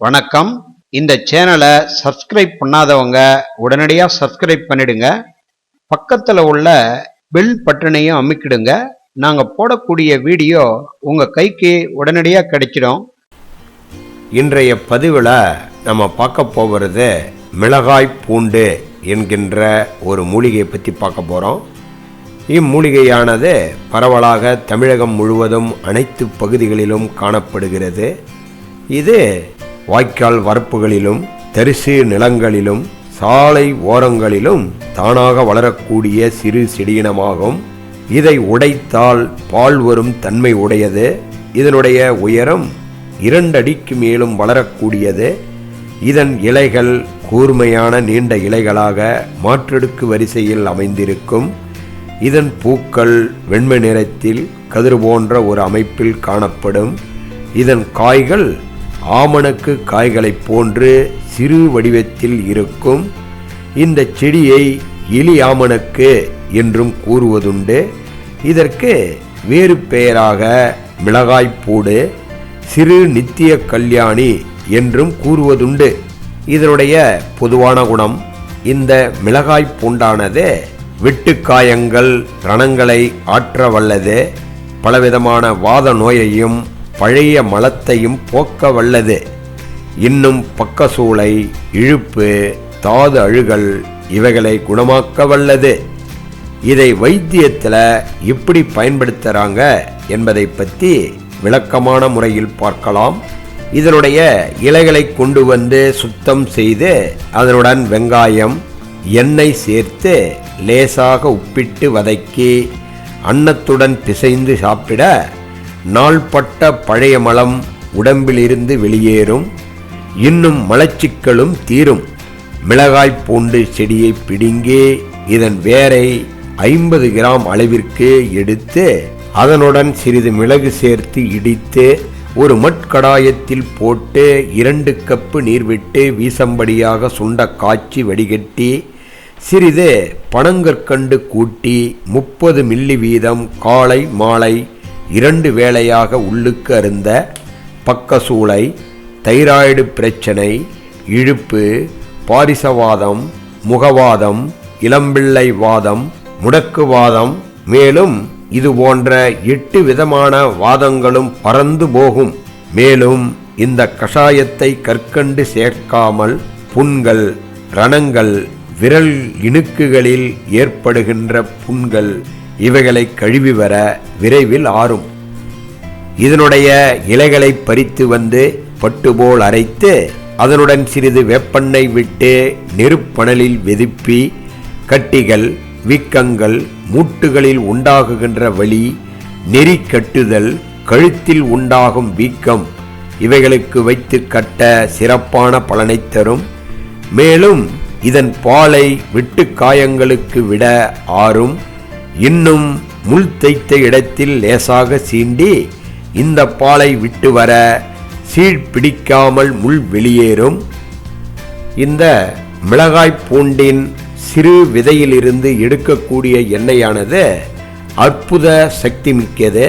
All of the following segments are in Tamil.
வணக்கம். இந்த சேனலை சப்ஸ்கிரைப் பண்ணாதவங்க உடனடியாக சப்ஸ்கிரைப் பண்ணிடுங்க. பக்கத்தில் உள்ள பெல் பட்டனையும் அமுக்கிடுங்க. நாங்கள் போடக்கூடிய வீடியோ உங்கள் கைக்கு உடனடியாக கிடைச்சிடும். இன்றைய பதிவில் நம்ம பார்க்க போகிறது மிளகாய் பூண்டு என்கின்ற ஒரு மூலிகையை பற்றி பார்க்க போகிறோம். இம்மூலிகையானது பரவலாக தமிழகம் முழுவதும் அனைத்து பகுதிகளிலும் காணப்படுகிறது. இது வாய்க்கால் வரப்புகளிலும் தரிசு நிலங்களிலும் சாலை ஓரங்களிலும் தானாக வளரக்கூடிய சிறு செடியினமாகும். இதை உடைத்தால் பால் வரும் தன்மை உடையது. இதனுடைய உயரம் 2 அடிக்கு மேலும் வளரக்கூடியது. இதன் இலைகள் கூர்மையான நீண்ட இலைகளாக மாற்றடுக்கு வரிசையில் அமைந்திருக்கும். இதன் பூக்கள் வெண்மை நிறத்தில் கதிர் போன்ற ஒரு அமைப்பில் காணப்படும். இதன் காய்கள் ஆமணக்கு காய்களைப் போன்று சிறு வடிவத்தில் இருக்கும். இந்த செடியை எலி ஆமணக்கு என்றும் கூறுவதுண்டு. இதற்கு வேறு பெயராக மிளகாய்ப்பூடு, சிறு நித்திய கல்யாணி என்றும் கூறுவதுண்டு. இதனுடைய பொதுவான குணம், இந்த மிளகாய் பூண்டானது வெட்டுக்காயங்கள் ரணங்களை ஆற்ற வல்லது. பலவிதமான வாத நோயையும் பழைய மலத்தையும் போக்க வல்லது. இன்னும் பக்கசூளை, இழுப்பு, தாது அழுகல் இவைகளை குணமாக்க வல்லது. இதை வைத்தியத்தில் எப்படி பயன்படுத்துகிறாங்க என்பதை பற்றி விளக்கமான முறையில் பார்க்கலாம். இதனுடைய இலைகளை கொண்டு வந்து சுத்தம் செய்து அதனுடன் வெங்காயம், எண்ணெய் சேர்த்து லேசாக உப்பிட்டு வதக்கி அன்னத்துடன் பிசைந்து சாப்பிட நாள்பட்ட பழைய மலம் உடம்பிலிருந்து வெளியேறும். இன்னும் மலச்சிக்கலும் தீரும். மிளகாய் பூண்டு செடியை பிடுங்கி இதன் வேரை 50 கிராம் அளவிற்கு எடுத்து அதனுடன் சிறிது மிளகு சேர்த்து இடித்து ஒரு மட்கடாயத்தில் போட்டு 2 கப்பு நீர் விட்டு வீசம்படியாக சுண்ட காய்ச்சி வடிகட்டி சிறிது பனங்கற்கண்டு கூட்டி 30 மில்லி வீதம் காலை மாலை 2 வேளையாக உள்ளுக்கு அருந்த பக்கசூளை, தைராய்டு பிரச்சனை, இழுப்பு, பாரிசவாதம், முகவாதம், இளம்பிள்ளை வாதம், முடக்குவாதம், மேலும் இது போன்ற 8 விதமான வாதங்களும் பறந்து போகும். மேலும் இந்த கஷாயத்தை கற்கண்டு சேர்க்காமல் புண்கள், ரணங்கள், விரல் இணுக்குகளில் ஏற்படுகின்ற புண்கள் இவைகளை கழுவி வர விரைவில் ஆறும். இதனுடைய இலைகளை பறித்து வந்து பட்டுபோல் அரைத்து அதனுடன் சிறிது வேப்பெண்ணெய் விட்டு நெருப்பணலில் வெதுப்பி கட்டிகள், வீக்கங்கள், மூட்டுகளில் உண்டாகுகின்ற வலி, நெறி கட்டுதல், கழுத்தில் உண்டாகும் வீக்கம் இவைகளுக்கு வைத்து கட்ட சிறப்பான பலனை தரும். மேலும் இதன் பாலை விட்டு காயங்களுக்கு விட ஆறும். இன்னும் முள் தைத்த இடத்தில் லேசாக சீண்டி இந்த பாலை விட்டு வர சீழ்பிடிக்காமல் முள் வெளியேறும். இந்த மிளகாய் பூண்டின் சிறு விதையிலிருந்து எடுக்கக்கூடிய எண்ணெயானது அற்புத சக்தி மிக்கது.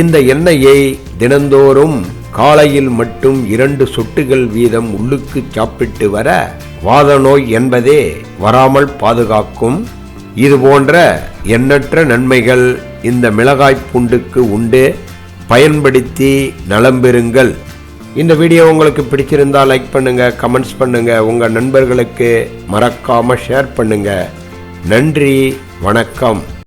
இந்த எண்ணெயை தினந்தோறும் காலையில் மட்டும் 2 சொட்டுகள் வீதம் உள்ளுக்கு சாப்பிட்டு வர வாத நோய் என்பதே வராமல் பாதுகாக்கும். இது போன்ற எண்ணற்ற நன்மைகள் இந்த மிளகாய் பூண்டுக்கு உண்டு. பயன்படுத்தி நலம் பெறுங்கள். இந்த வீடியோ உங்களுக்கு பிடிச்சிருந்தா லைக் பண்ணுங்க, கமெண்ட்ஸ் பண்ணுங்க, உங்க நண்பர்களுக்கு மறக்காம ஷேர் பண்ணுங்க. நன்றி, வணக்கம்.